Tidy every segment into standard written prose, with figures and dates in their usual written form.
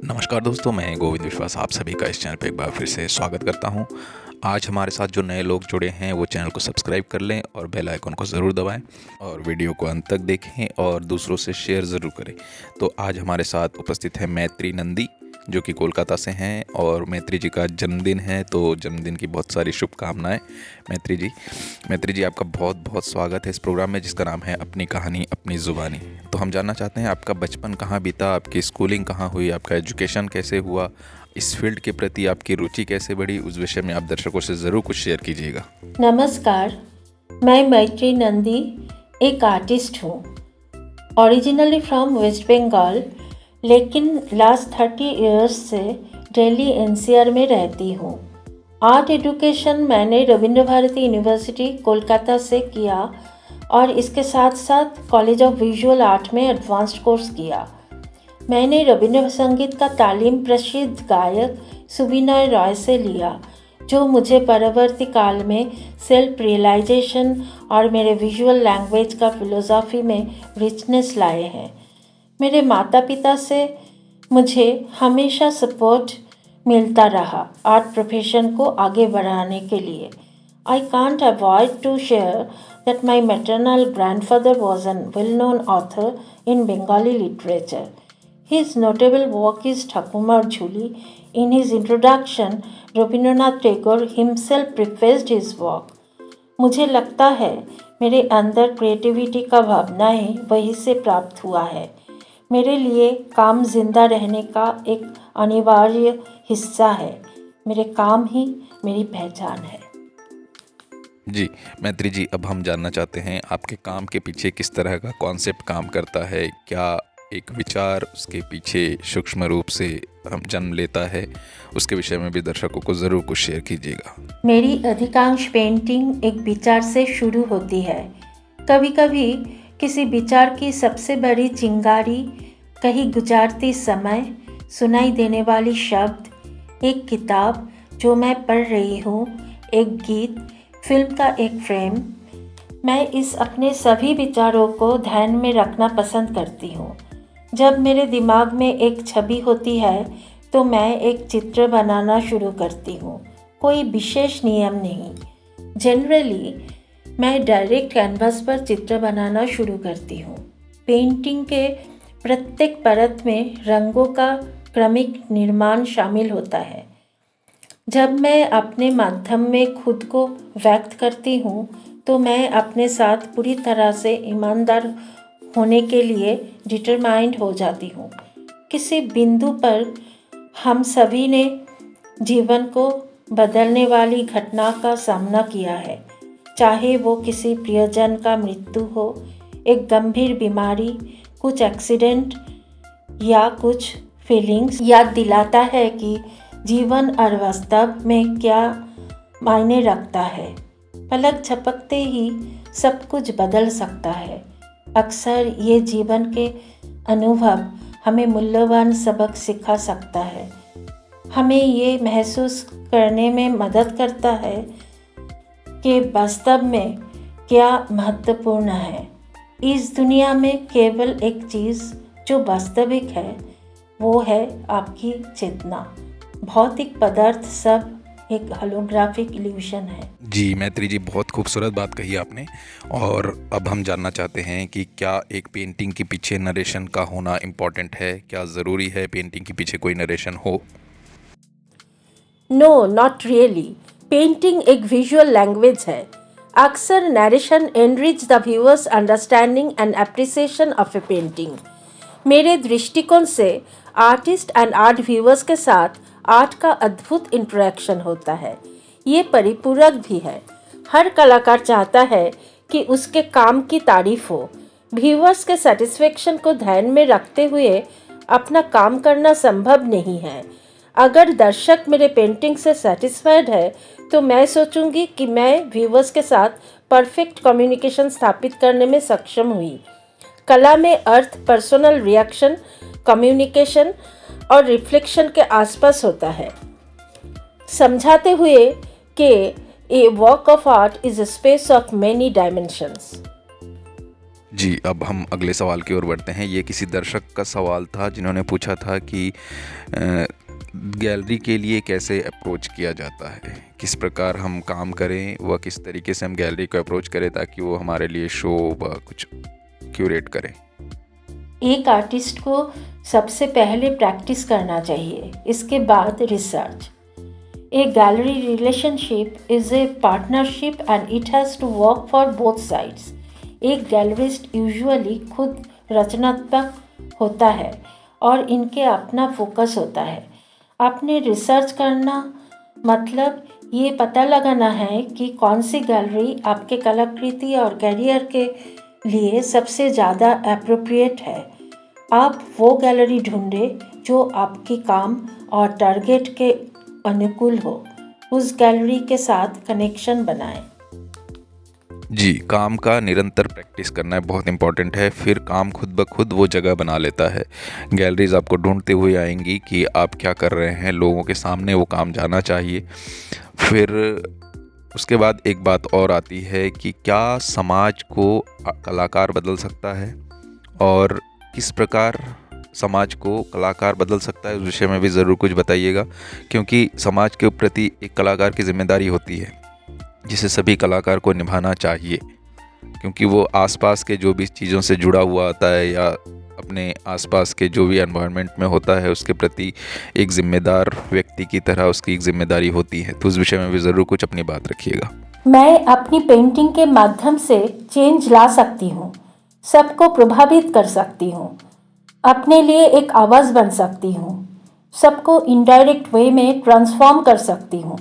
नमस्कार दोस्तों, मैं गोविंद विश्वास आप सभी का इस चैनल पे एक बार फिर से स्वागत करता हूं। आज हमारे साथ जो नए लोग जुड़े हैं वो चैनल को सब्सक्राइब कर लें और बेल आइकन को ज़रूर दबाएं और वीडियो को अंत तक देखें और दूसरों से शेयर ज़रूर करें। तो आज हमारे साथ उपस्थित है मैत्री नंदी, जो कि कोलकाता से हैं और मैत्री जी का जन्मदिन है, तो जन्मदिन की बहुत सारी शुभकामनाएं मैत्री जी आपका बहुत बहुत स्वागत है इस प्रोग्राम में, जिसका नाम है अपनी कहानी अपनी ज़ुबानी। तो हम जानना चाहते हैं आपका बचपन कहाँ बीता, आपकी स्कूलिंग कहाँ हुई, आपका एजुकेशन कैसे हुआ, इस फील्ड के प्रति आपकी रुचि कैसे बढ़ी, उस विषय में आप दर्शकों से ज़रूर कुछ शेयर कीजिएगा। नमस्कार, मैं मैत्री नंदी एक आर्टिस्ट हूँ। ओरिजिनली फ्रॉम वेस्ट बंगाल, लेकिन लास्ट 30 इयर्स से दिल्ली एनसीआर में रहती हूँ। आर्ट एजुकेशन मैंने रविंद्र भारती यूनिवर्सिटी कोलकाता से किया और इसके साथ साथ कॉलेज ऑफ विजुअल आर्ट में एडवांस्ड कोर्स किया। मैंने रविंद्र संगीत का तालीम प्रसिद्ध गायक सुबिनय रॉय से लिया, जो मुझे परवर्ती काल में सेल्फ रियलाइजेशन और मेरे विजुअल लैंग्वेज का फिलोसॉफी में रिचनेस लाए हैं। मेरे माता पिता से मुझे हमेशा सपोर्ट मिलता रहा आर्ट प्रोफेशन को आगे बढ़ाने के लिए। I can't avoid to share that my maternal grandfather was an well known author in Bengali literature. His notable work is Thakumar Jhuli. In his introduction, Rabindranath Tagore himself prefaced his work. मुझे लगता है मेरे अंदर creativity का भावनाएं वहीं से प्राप्त हुआ है। मेरे लिए काम जिंदा रहने का एक अनिवार्य हिस्सा है। मेरे काम ही मेरी पहचान है। जी मैत्री जी, अब हम जानना चाहते हैं आपके काम के पीछे किस तरह का कॉन्सेप्ट काम करता है। क्या एक विचार उसके पीछे सूक्ष्म रूप से हम जन्म लेता है, उसके विषय में भी दर्शकों को ज़रूर कुछ शेयर कीजिएगा। मेरी अधिकांश पेंटिंग एक विचार से शुरू होती है। कभी कभी किसी विचार की सबसे बड़ी चिंगारी, कहीं गुजारती समय सुनाई देने वाली शब्द, एक किताब जो मैं पढ़ रही हूँ, एक गीत, फिल्म का एक फ्रेम। मैं इस अपने सभी विचारों को ध्यान में रखना पसंद करती हूँ। जब मेरे दिमाग में एक छवि होती है तो मैं एक चित्र बनाना शुरू करती हूँ। कोई विशेष नियम नहीं। जनरली मैं डायरेक्ट कैनवास पर चित्र बनाना शुरू करती हूँ। पेंटिंग के प्रत्येक परत में रंगों का क्रमिक निर्माण शामिल होता है। जब मैं अपने माध्यम में खुद को व्यक्त करती हूँ तो मैं अपने साथ पूरी तरह से ईमानदार होने के लिए डिटरमाइंड हो जाती हूँ। किसी बिंदु पर हम सभी ने जीवन को बदलने वाली घटना का सामना किया है, चाहे वो किसी प्रियजन का मृत्यु हो, एक गंभीर बीमारी, कुछ एक्सीडेंट या कुछ फीलिंग्स याद दिलाता है कि जीवन और वास्तव में क्या मायने रखता है। पलक झपकते ही सब कुछ बदल सकता है। अक्सर ये जीवन के अनुभव हमें मूल्यवान सबक सिखा सकता है। हमें ये महसूस करने में मदद करता है कि वास्तव में क्या महत्वपूर्ण है। इस दुनिया में केवल एक चीज़ जो वास्तविक है वो है आपकी चेतना। भौतिक पदार्थ सब एक होलोग्राफिक इल्यूशन है। जी मैत्री जी, बहुत खूबसूरत बात कही आपने। और अब हम जानना चाहते हैं कि क्या एक पेंटिंग के पीछे नरेशन का होना इम्पोर्टेंट है? क्या ज़रूरी है पेंटिंग के पीछे कोई नरेशन हो? No, not really. पेंटिंग एक विजुअल लैंग्वेज है। अक्सर narration enrich the viewers understanding and appreciation of a painting. मेरे दृष्टिकोण से आर्टिस्ट एंड आर्ट व्यूअर्स के साथ आर्ट का अद्भुत इंटरेक्शन होता है। ये परिपूरक भी है। हर कलाकार चाहता है कि उसके काम की तारीफ हो। व्यूअर्स के सेटिस्फेक्शन को ध्यान में रखते हुए अपना काम करना संभव नहीं है। अगर दर्शक मेरे पेंटिंग से सेटिस्फाइड है तो मैं सोचूंगी कि मैं व्यूअर्स के साथ परफेक्ट कम्युनिकेशन स्थापित करने में सक्षम हुई। कला में अर्थ पर्सनल रिएक्शन, कम्युनिकेशन और रिफ्लेक्शन के आसपास होता है, समझाते हुए कि a work of art is a space of many dimensions. जी, अब हम अगले सवाल की ओर बढ़ते हैं। ये किसी दर्शक का सवाल था जिन्होंने पूछा था कि गैलरी के लिए कैसे अप्रोच किया जाता है? किस प्रकार हम काम करें व किस तरीके से हम गैलरी को अप्रोच करें ताकि वो हमारे लिए शो व कुछ क्यूरेट करें? एक आर्टिस्ट को सबसे पहले प्रैक्टिस करना चाहिए, इसके बाद research. A gallery relationship is a partnership and it has to work for both sides. एक गैलरिस्ट यूजुअली खुद रचनात्मक होता है और इनके अपना फोकस होता है। आपने रिसर्च करना मतलब ये पता लगाना है कि कौन सी गैलरी आपके कलाकृति और करियर के लिए सबसे ज़्यादा एप्रोप्रिएट है। आप वो गैलरी ढूंढें जो आपकी काम और टारगेट के अनुकूल हो। उस गैलरी के साथ कनेक्शन बनाएं। जी, काम का निरंतर प्रैक्टिस करना बहुत इम्पॉर्टेंट है, फिर काम खुद ब खुद वो जगह बना लेता है। गैलरीज आपको ढूंढते हुए आएंगी कि आप क्या कर रहे हैं, लोगों के सामने वो काम जाना चाहिए। फिर उसके बाद एक बात और आती है कि क्या समाज को कलाकार बदल सकता है और किस प्रकार समाज को कलाकार बदल सकता है, उस विषय में भी ज़रूर कुछ बताइएगा, क्योंकि समाज के प्रति एक कलाकार की जिम्मेदारी होती है जिसे सभी कलाकार को निभाना चाहिए, क्योंकि वो आसपास के जो भी चीज़ों से जुड़ा हुआ आता है या अपने आसपास के जो भी एनवायरनमेंट में होता है उसके प्रति एक जिम्मेदार व्यक्ति की तरह उसकी एक जिम्मेदारी होती है। तो उस विषय में भी ज़रूर कुछ अपनी बात रखिएगा। मैं अपनी पेंटिंग के माध्यम से चेंज ला सकती हूँ, सबको प्रभावित कर सकती हूँ, अपने लिए एक आवाज़ बन सकती हूँ, सबको इनडायरेक्ट वे में ट्रांसफॉर्म कर सकती हूँ।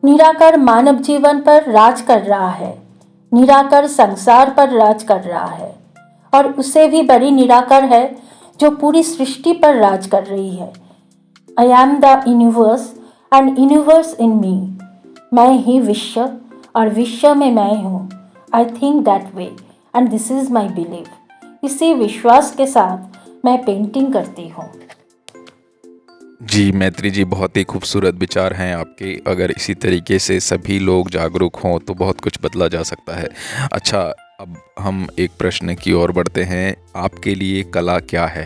निराकार मानव जीवन पर राज कर रहा है, निराकार संसार पर राज कर रहा है और उससे भी बड़ी निराकार है जो पूरी सृष्टि पर राज कर रही है। I am the universe and universe in me. मैं ही विश्व और विश्व में मैं हूँ। I think that way and this is my believe. इसी विश्वास के साथ मैं पेंटिंग करती हूँ। जी मैत्री जी, बहुत ही खूबसूरत विचार हैं आपके। अगर इसी तरीके से सभी लोग जागरूक हों तो बहुत कुछ बदला जा सकता है। अच्छा, अब हम एक प्रश्न की ओर बढ़ते हैं। आपके लिए कला क्या है?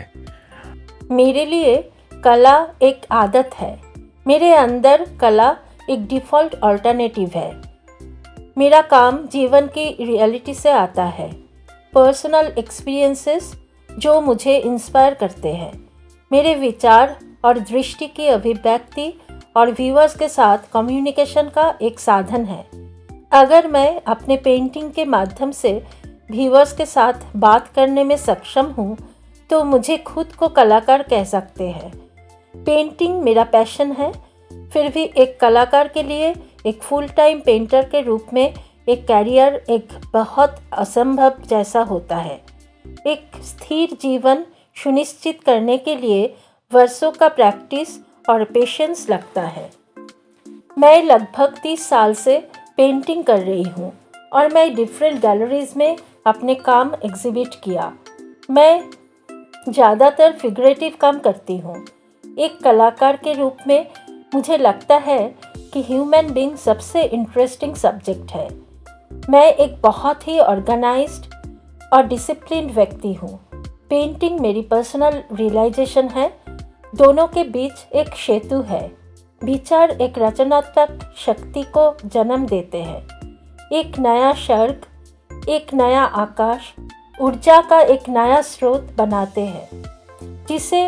मेरे लिए कला एक आदत है। मेरे अंदर कला एक डिफ़ॉल्ट अल्टरनेटिव है। मेरा काम जीवन की रियलिटी से आता है, पर्सनल एक्सपीरियंसेस जो मुझे इंस्पायर करते हैं, मेरे विचार और दृष्टि की अभिव्यक्ति और व्यूअर्स के साथ कम्युनिकेशन का एक साधन है। अगर मैं अपने पेंटिंग के माध्यम से व्यूअर्स के साथ बात करने में सक्षम हूँ तो मुझे खुद को कलाकार कह सकते हैं। पेंटिंग मेरा पैशन है, फिर भी एक कलाकार के लिए एक फुल टाइम पेंटर के रूप में एक कैरियर एक बहुत असंभव जैसा होता है। एक स्थिर जीवन सुनिश्चित करने के लिए वर्षों का प्रैक्टिस और पेशेंस लगता है। मैं लगभग 30 साल से पेंटिंग कर रही हूँ और मैं डिफरेंट गैलरीज में अपने काम एग्जिबिट किया। मैं ज़्यादातर फिगरेटिव काम करती हूँ। एक कलाकार के रूप में मुझे लगता है कि ह्यूमन बीइंग सबसे इंटरेस्टिंग सब्जेक्ट है। मैं एक बहुत ही ऑर्गेनाइज्ड और डिसिप्लिन्ड व्यक्ति हूँ। पेंटिंग मेरी पर्सनल रियलाइजेशन है। दोनों के बीच एक सेतु है। विचार एक रचनात्मक शक्ति को जन्म देते हैं। एक नया स्वर्ग, एक नया आकाश, ऊर्जा का एक नया स्रोत बनाते हैं जिसे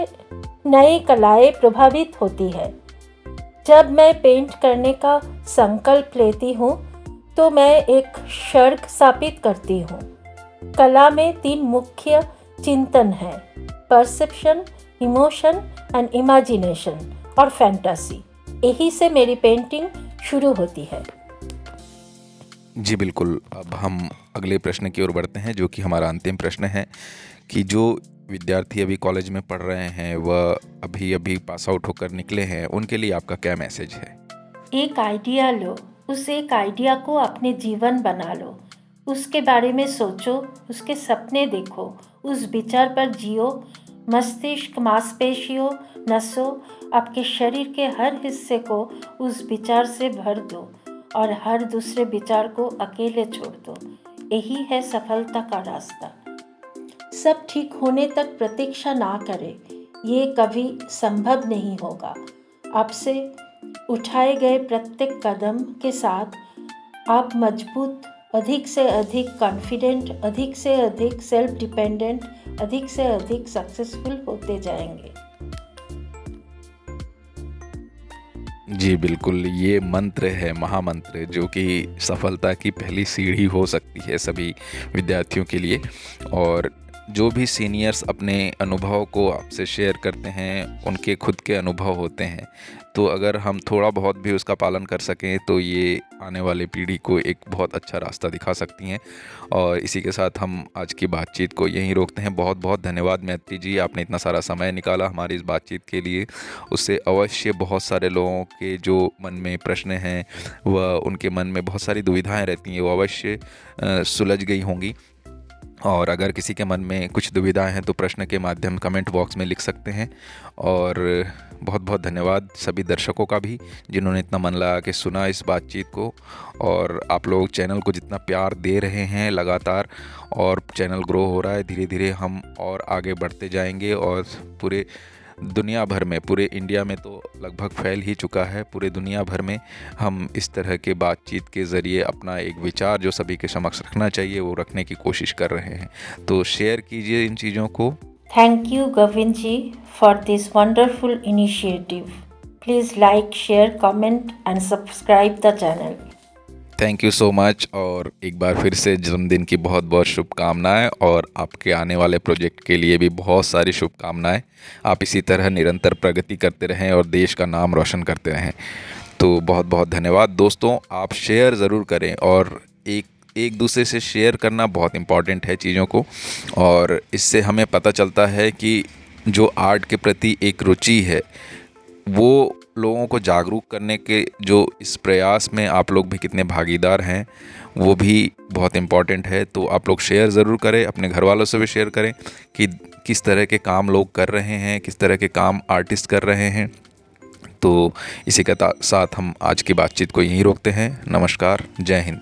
नई कलाएं प्रभावित होती है। जब मैं पेंट करने का संकल्प लेती हूँ तो मैं एक स्वर्ग स्थापित करती हूँ। कला में 3 मुख्य चिंतन हैं: परसेप्शन, इमोशन एंड इमेजिनेशन और फैंटेसी। यही से मेरी पेंटिंग शुरू होती है। जी बिल्कुल। अब हम अगले प्रश्न की ओर बढ़ते हैं, जो कि हमारा अंतिम प्रश्न है कि जो विद्यार्थी अभी कॉलेज में पढ़ रहे हैं वह अभी पास आउट होकर निकले हैं, उनके लिए आपका क्या मैसेज है? एक आइडिया लो, उस एक आइडिया को अपने जीवन बना लो, उसके बारे में सोचो, उसके सपने देखो, उस विचार पर जियो। मस्तिष्क, मांसपेशियों, नसों, आपके शरीर के हर हिस्से को उस विचार से भर दो और हर दूसरे विचार को अकेले छोड़ दो। यही है सफलता का रास्ता। सब ठीक होने तक प्रतीक्षा ना करें, ये कभी संभव नहीं होगा। आपसे उठाए गए प्रत्येक कदम के साथ आप मजबूत, अधिक से अधिक कॉन्फिडेंट, अधिक से अधिक सेल्फ डिपेंडेंट, अधिक से अधिक सक्सेसफुल होते जाएंगे। जी बिल्कुल, ये मंत्र है, महामंत्र, जो कि सफलता की पहली सीढ़ी हो सकती है सभी विद्यार्थियों के लिए। और जो भी सीनियर्स अपने अनुभव को आपसे शेयर करते हैं, उनके खुद के अनुभव होते हैं, तो अगर हम थोड़ा बहुत भी उसका पालन कर सकें तो ये आने वाली पीढ़ी को एक बहुत अच्छा रास्ता दिखा सकती हैं। और इसी के साथ हम आज की बातचीत को यहीं रोकते हैं। बहुत बहुत धन्यवाद मैत्री जी, आपने इतना सारा समय निकाला हमारी इस बातचीत के लिए। उससे अवश्य बहुत सारे लोगों के जो मन में प्रश्न हैं, वह उनके मन में बहुत सारी दुविधाएं रहती हैं, वो अवश्य सुलझ गई होंगी। और अगर किसी के मन में कुछ दुविधाएं हैं तो प्रश्न के माध्यम कमेंट बॉक्स में लिख सकते हैं। और बहुत बहुत धन्यवाद सभी दर्शकों का भी, जिन्होंने इतना मन लगा के सुना इस बातचीत को। और आप लोग चैनल को जितना प्यार दे रहे हैं लगातार, और चैनल ग्रो हो रहा है धीरे धीरे, हम और आगे बढ़ते जाएंगे। और पूरे दुनिया भर में, पूरे इंडिया में तो लगभग फैल ही चुका है, पूरे दुनिया भर में हम इस तरह के बातचीत के ज़रिए अपना एक विचार जो सभी के समक्ष रखना चाहिए वो रखने की कोशिश कर रहे हैं। तो शेयर कीजिए इन चीज़ों को। Thank you, Govind ji, for this wonderful initiative. Please like, share, comment, and subscribe the channel. Thank you so much. और एक बार फिर से जन्मदिन की बहुत बहुत शुभकामनाएं, और आपके आने वाले प्रोजेक्ट के लिए भी बहुत सारी शुभकामनाएं। आप इसी तरह निरंतर प्रगति करते रहें और देश का नाम रोशन करते रहें। तो बहुत बहुत धन्यवाद दोस्तों। आप शेयर ज़रूर करें, और एक दूसरे से शेयर करना बहुत इम्पॉर्टेंट है चीज़ों को। और इससे हमें पता चलता है कि जो आर्ट के प्रति एक रुचि है, वो लोगों को जागरूक करने के जो इस प्रयास में आप लोग भी कितने भागीदार हैं, वो भी बहुत इम्पॉर्टेंट है। तो आप लोग शेयर ज़रूर करें, अपने घर वालों से भी शेयर करें कि किस तरह के काम लोग कर रहे हैं, किस तरह के काम आर्टिस्ट कर रहे हैं। तो इसी के साथ हम आज की बातचीत को यहीं रोकते हैं। नमस्कार, जय हिंद।